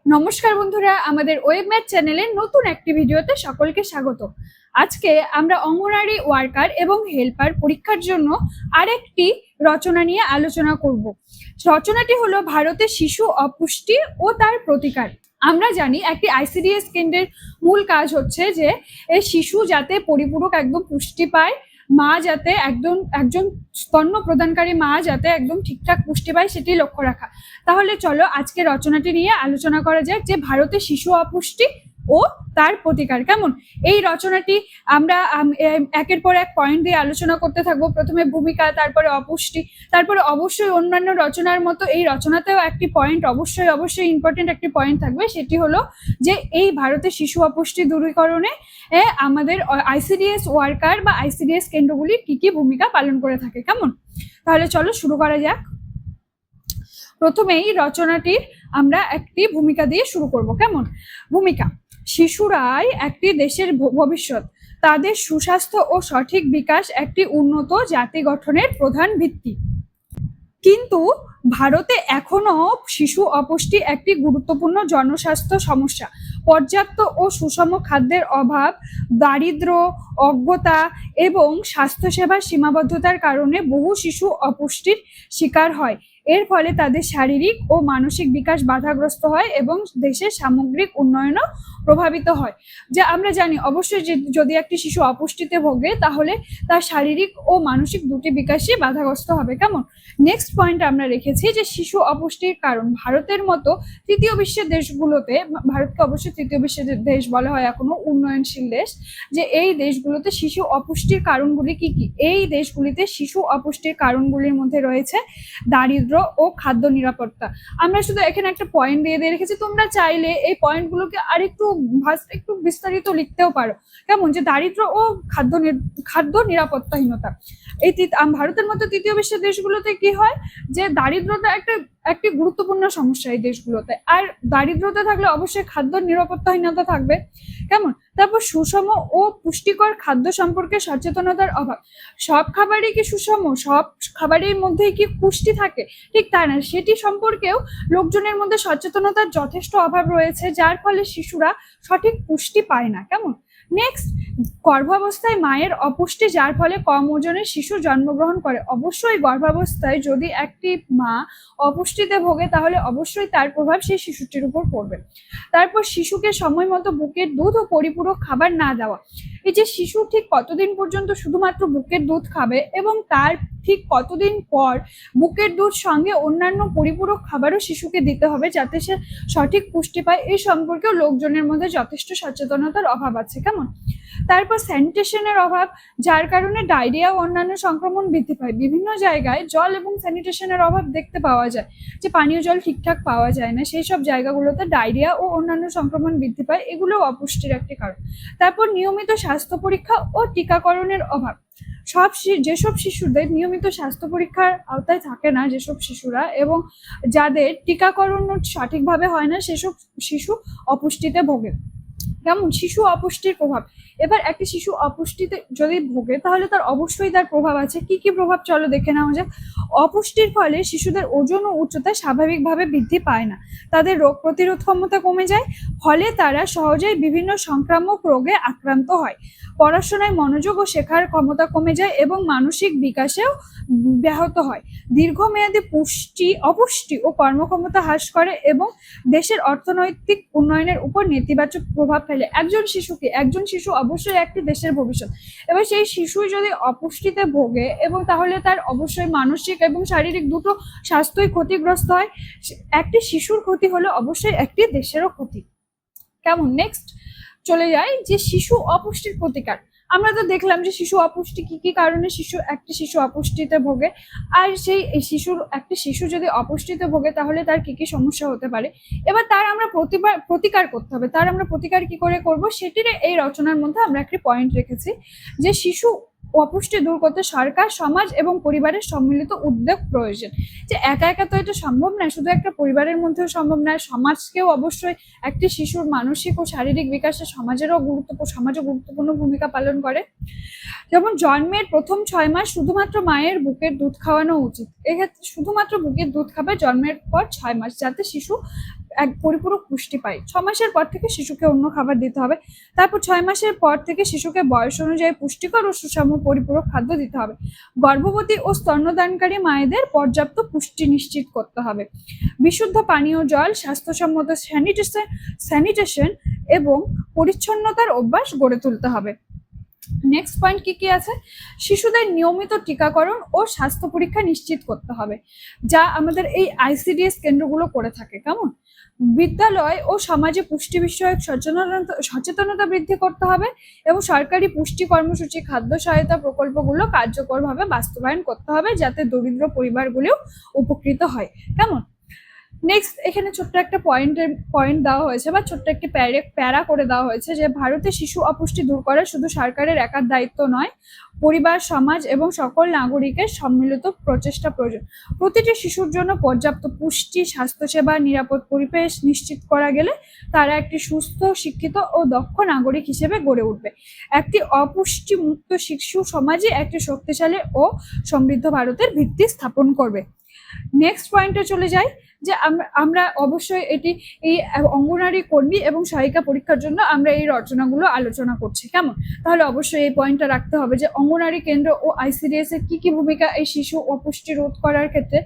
নমস্কার বন্ধুরা, আমাদের ওয়েব ম্যাথ চ্যানেলের নতুন একটি ভিডিওতে সকলকে স্বাগত। আজকে আমরা অঙ্গনওয়াড়ি ওয়ার্কার এবং হেল্পার পরীক্ষার জন্য আরেকটি রচনা নিয়ে আলোচনা করব। রচনাটি হলো ভারতের শিশু অপুষ্টি ও তার প্রতিকার। আমরা জানি একটি আইসিডিএস কেন্দ্রের মূল কাজ হচ্ছে যে এই শিশু যাতে পরিপূরক একদম পুষ্টি পায়, মা যাতে একজন স্তন্য প্রদানকারী মা যাতে একদম ঠিকঠাক পুষ্টি পায় সেটি লক্ষ্য রাখা। তাহলে চলো আজকে রচনাটি নিয়ে আলোচনা করা যাক যে ভারতের শিশু অপুষ্টি ও তার প্রতিকার। কেমন? এই রচনাটি আমরা একের পর এক পয়েন্ট দিয়ে আলোচনা করতে থাকবো। প্রথমে ভূমিকা, তারপরে অপুষ্টি, তারপরে অবশ্যই অন্যান্য রচনার মতো এই রচনাতেও একটি পয়েন্ট অবশ্যই ইম্পর্টেন্ট একটি পয়েন্ট থাকবে, সেটি হলো যে এই ভারতের শিশু অপুষ্টি দূরীকরণে আমাদের আইসিডিএস ওয়ার্কার বা আইসিডিএস কেন্দ্রগুলি কি কি ভূমিকা পালন করে থাকে। কেমন? তাহলে চলো শুরু করা যাক। প্রথমেই রচনাটির আমরা একটি ভূমিকা দিয়ে শুরু করব। কেমন? ভূমিকা: শিশুরাই একটি দেশের ভবিষ্যৎ। তাদের সুস্বাস্থ্য ও সঠিক বিকাশ একটি উন্নত জাতি গঠনের প্রধান ভিত্তি। কিন্তু ভারতে এখনো শিশু অপুষ্টি একটি গুরুত্বপূর্ণ জনস্বাস্থ্য সমস্যা। পর্যাপ্ত ও সুষম খাদ্যের অভাব, দারিদ্র্য, অজ্ঞতা এবং স্বাস্থ্যসেবার সীমাবদ্ধতার কারণে বহু শিশু অপুষ্টির শিকার হয়। এর ফলে তাদের শারীরিক ও মানসিক বিকাশ বাধাগ্রস্ত হয় এবং দেশের সামগ্রিক উন্নয়নও প্রভাবিত হয়। যে আমরা জানি অবশ্যই যে যদি একটি শিশু অপুষ্টিতে ভোগে তাহলে তার শারীরিক ও মানসিক দুটি বিকাশই বাধাগ্রস্ত হবে। কেমন? নেক্সট পয়েন্ট আমরা রেখেছি যে শিশু অপুষ্টির কারণ। ভারতের মতো তৃতীয় বিশ্বের দেশগুলোতে, ভারতকে অবশ্যই তৃতীয় বিশ্বের দেশ বলা হয়, এখনো উন্নয়নশীল দেশ, যে এই দেশগুলোতে শিশু অপুষ্টির কারণগুলি কি কি? এই দেশগুলিতে শিশু অপুষ্টির কারণগুলির মধ্যে রয়েছে দারিদ্র্য ও খাদ্য নিরাপত্তা। আমরা শুধু এখানে একটা পয়েন্ট দিয়ে রেখেছি, তোমরা চাইলে এই পয়েন্টগুলোকে আরেকটু একটু বিস্তারিত লিখতেও পারো। কেমন? যে দারিদ্র্য ও খাদ্য নিরাপত্তাহীনতা। এই ভারতের মতো তৃতীয় বিশ্বের দেশগুলোতে কি হয় যে দারিদ্রতা একটি গুরুত্বপূর্ণ সমস্যা এই দেশগুলোতে। আর দারিদ্রতা থাকলে অবশ্যই খাদ্য নিরাপত্তাহীনতা থাকবে। কেমন? তারপর সুষম ও পুষ্টিকর খাদ্য সম্পর্কে সচেতনতার অভাব। সব খাবারই কি সুষম? সব খাবারের মধ্যেই কি পুষ্টি থাকে? ঠিক তা না, সেটি সম্পর্কেও লোকজনের মধ্যে সচেতনতার যথেষ্ট অভাব রয়েছে, যার ফলে শিশুরা সঠিক পুষ্টি পায় না। কেমন? নেক্সট, গর্ভাবস্থায় মায়ের অপুষ্টি, যার ফলে কম ওজনের শিশু জন্মগ্রহণ করে। অবশ্যই গর্ভাবস্থায় যদি একটি মা অপুষ্টিতে ভোগে তাহলে অবশ্যই তার প্রভাব সেই শিশুটির উপর পড়বে। তারপর শিশুকে সময় মতো বুকের দুধ ও পরিপূরক খাবার না দেওয়া। এই যে শিশু ঠিক কতদিন পর্যন্ত শুধুমাত্র বুকের দুধ খাবে এবং তার ঠিক কতদিন পর বুকের দুধ সঙ্গে অন্যান্য পরিপূরক খাবারও শিশুকে দিতে হবে যাতে সে সঠিক পুষ্টি পায়, এই সম্পর্কেও লোকজনের মধ্যে যথেষ্ট সচেতনতার অভাব আছে। কেমন? তারপর স্যানিটেশনের অভাব, যার কারণে ডায়রিয়া ও অন্যান্য সংক্রমণ বৃদ্ধি পায়। বিভিন্ন জায়গায় জল এবং স্যানিটেশনের অভাব দেখতে পাওয়া যায়, যে পানীয় জল ঠিকঠাক পাওয়া যায় না, সেই সব জায়গাগুলোতে ডায়রিয়া ও অন্যান্য সংক্রমণ বৃদ্ধি পায়। এগুলো অপুষ্টির একটি কারণ। তারপর নিয়মিত স্বাস্থ্য পরীক্ষা ও টিকাকরণের অভাব। যেসব শিশুদের নিয়মিত স্বাস্থ্য পরীক্ষার আওতায় থাকে না, যেসব শিশুরা, এবং যাদের টিকাকরণ সঠিকভাবে হয় না, সেসব শিশু অপুষ্টিতে ভোগে। কেমন? শিশু অপুষ্টির প্রভাব। এবার একটি শিশু অপুষ্টিতে যদি ভোগে তাহলে তার অবশ্যই তার প্রভাব আছে। কি কি প্রভাব চলো দেখে নেওয়া যাক। অপুষ্টির ফলে শিশুদের ওজন ও উচ্চতা স্বাভাবিকভাবে বৃদ্ধি পায় না। তাদের রোগ প্রতিরোধ ক্ষমতা কমে যায়, ফলে তারা সহজেই বিভিন্ন সংক্রামক রোগে আক্রান্ত হয়। পড়াশোনায় মনোযোগ ও শেখার ক্ষমতা কমে যায় এবং মানসিক বিকাশেও ব্যাহত হয়। দীর্ঘমেয়াদী অপুষ্টি ও কর্মক্ষমতা হ্রাস করে এবং দেশের অর্থনৈতিক উন্নয়নের উপর নেতিবাচক প্রভাব ফেলে। একজন শিশু অবশ্যই একটি দেশের ভবিষ্যৎ। এবার সেই শিশু যদি অপুষ্টিতে ভোগে এবং তাহলে তার অবশ্যই মানসিক এবং শারীরিক দুটো স্বাস্থ্যই ক্ষতিগ্রস্ত হয়। একটি শিশুর ক্ষতি হলে অবশ্যই একটি দেশেরও ক্ষতি। কেমন? নেক্সট চলে যায় যে শিশু অপুষ্টির প্রতিকার। আমরা তো দেখলাম যে শিশু অপুষ্টি কি কি কারণে একটি শিশু অপুষ্টিতে ভোগে, আর একটি শিশু যদি অপুষ্টিতে ভোগে তাহলে তার কি কি সমস্যা হতে পারে। এবার তার আমরা প্রতিকার করতে হবে। তার আমরা প্রতিকার কি করে করব সেটির এই রচনার মধ্যে আমরা একটি পয়েন্ট রেখেছি, যে শিশু অপুষ্টি দূর করতে সরকার, সমাজ এবং পরিবারের সম্মিলিত উদ্যোগ প্রয়োজন। যে একা একা তো এটা সম্ভব নয়, শুধু একটা পরিবারের মধ্যেও সম্ভব নয়, সমাজকেও অবশ্যই একটি শিশুর মানসিক ও শারীরিক বিকাশে সমাজও গুরুত্বপূর্ণ ভূমিকা পালন করে। যেমন জন্মের প্রথম 6 মাস শুধুমাত্র মায়ের বুকের দুধ খাওয়ানো উচিত। এক্ষেত্রে শুধুমাত্র বুকের দুধ খাবে জন্মের পর 6 মাস, যাতে শিশু এক পরিপূরক পুষ্টি পায়। 6 মাসের পর থেকে শিশুকে অন্য খাবার দিতে হবে। তারপর 6 মাসের পর থেকে শিশুকে বয়স অনুযায়ী পুষ্টিকর ও সুষম পরিপূরক খাদ্য দিতে হবে। গর্ভবতী ও স্তন্যদানকারী মায়েদের পর্যাপ্ত পুষ্টি নিশ্চিত করতে হবে। বিশুদ্ধ পানীয় জল, স্বাস্থ্যসম্মত স্যানিটেশন এবং পরিচ্ছন্নতার অভ্যাস গড়ে তুলতে হবে। নেক্সট পয়েন্ট কি আছে, শিশুদের নিয়মিত টিকাকরণ ও স্বাস্থ্য পরীক্ষা নিশ্চিত করতে হবে, যা আমাদের এই আইসিডিএস কেন্দ্রগুলো করে থাকে। কেমন, বিদ্যালয় ও সমাজে পুষ্টি বিষয়ক সচেতনতা বৃদ্ধি করতে হবে এবং সরকারি পুষ্টি কর্মসূচি, খাদ্য সহায়তা প্রকল্পগুলো কার্যকরভাবে বাস্তবায়ন করতে হবে, যাতে দরিদ্র পরিবারগুলিও উপকৃত হয়। কেমন, নেক্সট এখানে ছোট্ট একটা পয়েন্ট দেওয়া হয়েছে বা ছোট্ট একটি প্যারা করে দেওয়া হয়েছে যে ভারতে শিশু অপুষ্টি দূর করা শুধু সরকারের একার দায়িত্ব নয়, পরিবার, সমাজ এবং সকল নাগরিকের সম্মিলিত প্রচেষ্টা প্রয়োজন। প্রতিটি শিশুর জন্য পর্যাপ্ত পুষ্টি, স্বাস্থ্যসেবা, নিরাপদ পরিবেশ নিশ্চিত করা গেলে তারা একটি সুস্থ, শিক্ষিত ও দক্ষ নাগরিক হিসেবে গড়ে উঠবে। একটি অপুষ্টি মুক্ত শিশু সমাজে একটি শক্তিশালী ও সমৃদ্ধ ভারতের ভিত্তি স্থাপন করবে। নেক্সট পয়েন্টে চলে যাই যে আমরা অবশ্যই এই অঙ্গনারী কর্মী এবং সহায়িকা পরীক্ষার জন্য আমরা এই রচনাগুলো আলোচনা করছি। কেমন, তাহলে অবশ্যই এই পয়েন্টটা রাখতে হবে যে অঙ্গনারী কেন্দ্র ও আইসিডিএস এর কি ভূমিকা এই শিশু অপুষ্টি রোধ করার ক্ষেত্রে।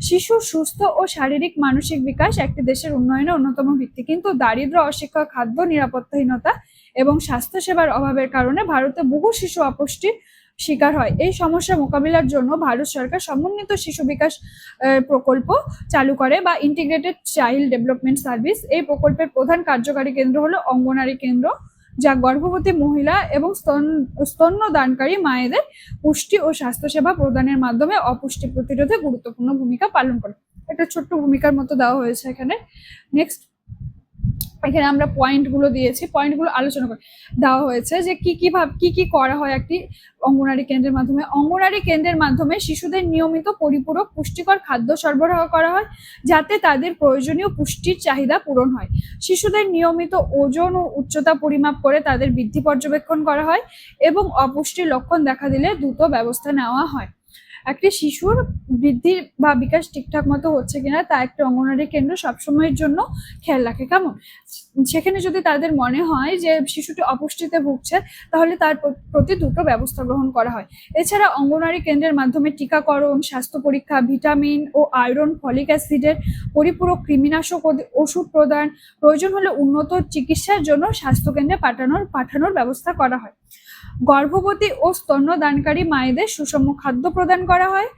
শিশুর সুস্থ ও শারীরিক মানসিক বিকাশ একটি দেশের উন্নয়নের অন্যতম ভিত্তি, কিন্তু দারিদ্র্য, অশিক্ষা, খাদ্য নিরাপত্তাহীনতা এবং স্বাস্থ্যসেবার অভাবের কারণে ভারতে বহু শিশু অপুষ্টির শিকার হয়। এই সমস্যা মোকাবিলার জন্য ভারত সরকার সমন্বিত শিশু বিকাশ প্রকল্প চালু করে বা ইন্টিগ্রেটেড চাইল্ড ডেভেলপমেন্ট সার্ভিস। এই প্রকল্পের প্রধান কার্যকারী কেন্দ্র হলো অঙ্গনারী কেন্দ্র, যা গর্ভবতী মহিলা এবং স্তন্যদানকারী মায়েদের পুষ্টি ও স্বাস্থ্যসেবা প্রদানের মাধ্যমে অপুষ্টি প্রতিরোধে গুরুত্বপূর্ণ ভূমিকা পালন করে। একটা ছোট্ট ভূমিকার মতো দেওয়া হয়েছে এখানে। নেক্সট, এখানে আমরা পয়েন্টগুলো দিয়েছি, পয়েন্টগুলো আলোচনা করে দেওয়া হয়েছে যে কি করা হয় একটি অঙ্গনারী কেন্দ্রের মাধ্যমে। অঙ্গনারী কেন্দ্রের মাধ্যমে শিশুদের নিয়মিত পরিপূরক পুষ্টিকর খাদ্য সরবরাহ করা হয়, যাতে তাদের প্রয়োজনীয় পুষ্টির চাহিদা পূরণ হয়। শিশুদের নিয়মিত ওজন ও উচ্চতা পরিমাপ করে তাদের বৃদ্ধি পর্যবেক্ষণ করা হয় এবং অপুষ্টির লক্ষণ দেখা দিলে দ্রুত ব্যবস্থা নেওয়া হয়। একটি শিশুর বৃদ্ধি বা বিকাশ ঠিকঠাক মতো হচ্ছে কিনা তা একটি অঙ্গনারী কেন্দ্র সবসময়ের জন্য খেয়াল রাখে। কেমন, সেখানে যদি তাদের মনে হয় যে শিশুটি অপুষ্টিতে ভুগছে, তাহলে তার প্রতি দ্রুত ব্যবস্থা গ্রহণ করা হয়। এছাড়া অঙ্গনারী কেন্দ্রের মাধ্যমে টিকাকরণ, স্বাস্থ্য পরীক্ষা, ভিটামিন ও আয়রন, ফলিক অ্যাসিডের পরিপূরক, কৃমিনাশক ওষুধ প্রদান, প্রয়োজন হলে উন্নত চিকিৎসার জন্য স্বাস্থ্যকেন্দ্রে পাঠানোর ব্যবস্থা করা হয়। গর্ভবতী ও স্তন্যদানকারী মায়েদের সুষম খাদ্য প্রদান করা হয়।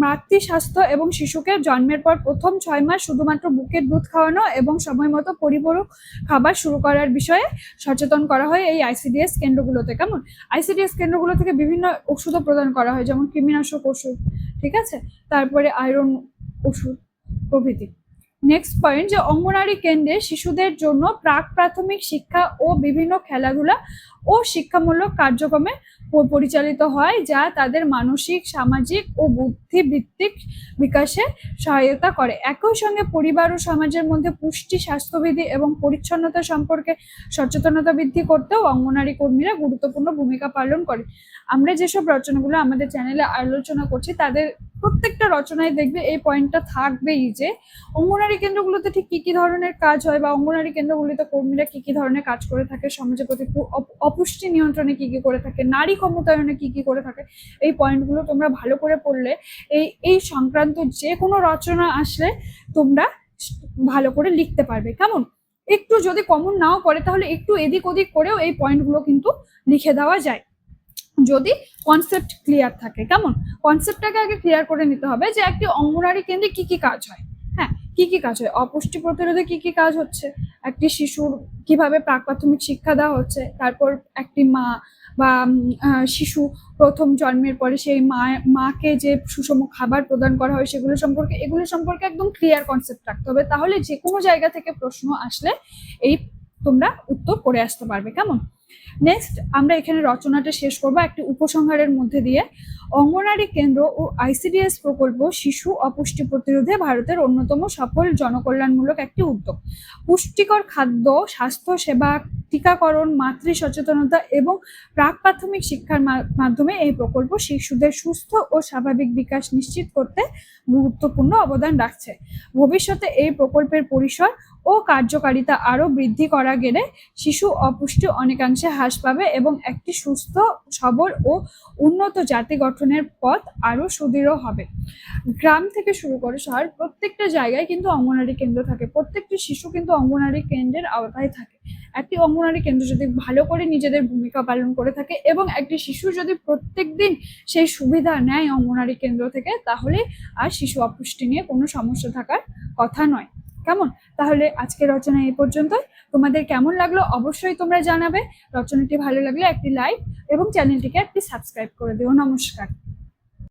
মাতৃ স্বাস্থ্য এবং শিশুকে জন্মের পর প্রথম 6 মাস শুধুমাত্র বুকের দুধ খাওয়ানো এবং সময় মতো পরিপূরক খাবার শুরু করার বিষয়ে সচেতন করা হয় এই আইসিডিএস কেন্দ্রগুলোতে। কেমন, আইসিডিএস কেন্দ্রগুলো থেকে বিভিন্ন ওষুধও প্রদান করা হয়, যেমন কৃমিনাশক ওষুধ, ঠিক আছে, তারপরে আয়রন ওষুধ প্রভৃতি। নেক্সট পয়েন্ট যে অঙ্গনারী কেন্দ্রে শিশুদের জন্য প্রাথমিক শিক্ষা ও বিভিন্ন খেলাধুলা ও শিক্ষামূলক কার্যক্রমে পরিচালিত হয়, যা তাদের মানসিক, সামাজিক ও বুদ্ধিবৃত্তিক বিকাশে সহায়তা করে। একই সঙ্গে পরিবার ও সমাজের মধ্যে পুষ্টি, স্বাস্থ্যবিধি এবং পরিচ্ছন্নতা সম্পর্কে সচেতনতা বৃদ্ধি করতেও অঙ্গনারী কর্মীরা গুরুত্বপূর্ণ ভূমিকা পালন করে। আমরা যেসব রচনাগুলো আমাদের চ্যানেলে আলোচনা করছি তাদের প্রত্যেকটা রচনায় দেখবে এই পয়েন্টটা থাকবেই যে অঙ্গনারী কেন্দ্রগুলোতে ঠিক কি ধরনের কাজ হয় বা অঙ্গনারী কেন্দ্রগুলিতে কর্মীরা কি ধরনের কাজ করে থাকে, সমাজের প্রতি অপুষ্টি নিয়ন্ত্রণে কি করে থাকে, নারী ক্ষমতায়নে কি করে থাকে। এই পয়েন্টগুলো তোমরা ভালো করে পড়লে এই সংক্রান্ত যে কোনো রচনা আসলে তোমরা ভালো করে লিখতে পারবে। কেমন, একটু যদি কমন নাও পড়ে তাহলে একটু এদিক ওদিক করেও এই পয়েন্টগুলো কিন্তু লিখে দেওয়া যায়, যদি কনসেপ্ট ক্লিয়ার থাকে। কেমন, কনসেপ্টটাকে আগে ক্লিয়ার করে নিতে হবে যে একটি অঙ্গনারী কেন্দ্রে কি কাজ হয়। হ্যাঁ, কি কাজ হয়, অপুষ্টি প্রতিরোধে কি কাজ হচ্ছে, একটি শিশুর কিভাবে প্রাক-প্রাথমিক শিক্ষা দেওয়া হচ্ছে, তারপর একটি মা বা শিশু প্রথম জন্মের পরে সেই মাকে যে সুষম খাবার প্রদান করা হয় এগুলো সম্পর্কে একদম ক্লিয়ার কনসেপ্ট রাখতে হবে, তাহলে যে কোনো জায়গা থেকে প্রশ্ন আসলে তোমরা উত্তর করে আসতে পারবে। কেমন, নেক্সট আমরা এখানে রচনাটা শেষ করবো একটি উপসংহারের মধ্যে দিয়ে। অঙ্গনারী কেন্দ্র ও আইসিডিএস প্রকল্প শিশু অপুষ্টি প্রতিরোধে ভারতের অন্যতম সফল জনকল্যাণমূলক একটি উদ্যোগ। পুষ্টিকর খাদ্য, স্বাস্থ্য সেবা, টিকাকরণ, মাতৃ সচেতনতা এবং প্রাক প্রাথমিক শিক্ষার মাধ্যমে এই প্রকল্প শিশুদের সুস্থ ও স্বাভাবিক বিকাশ নিশ্চিত করতে গুরুত্বপূর্ণ অবদান রাখছে। ভবিষ্যতে এই প্রকল্পের পরিসর ও কার্যকারিতা আরও বৃদ্ধি করা গেলে শিশু অপুষ্টি অনেকাংশে হ্রাস পাবে এবং একটি সুস্থ, সবল ও উন্নত জাতি গঠনের পথ আরও সুদৃঢ় হবে। গ্রাম থেকে শুরু করে শহর, প্রত্যেকটা জায়গায় কিন্তু অঙ্গনওয়াড়ি কেন্দ্র থাকে। প্রত্যেকটি শিশু কিন্তু অঙ্গনওয়াড়ি কেন্দ্রের আওতায় থাকে। একটি অঙ্গনওয়াড়ি কেন্দ্র যদি ভালো করে নিজেদের ভূমিকা পালন করে থাকে এবং একটি শিশু যদি প্রত্যেকদিন সেই সুবিধা নেয় অঙ্গনওয়াড়ি কেন্দ্র থেকে, তাহলে আর শিশু অপুষ্টি নিয়ে কোনো সমস্যা থাকার কথা নয়। কেমন? তাহলে আজকের রচনা এই পর্যন্তই। তোমাদের কেমন লাগলো অবশ্যই তোমরা জানাবে। রচনাটি ভালো লাগলে একটি লাইক এবং চ্যানেলটিকে একটি সাবস্ক্রাইব করে দিও। নমস্কার।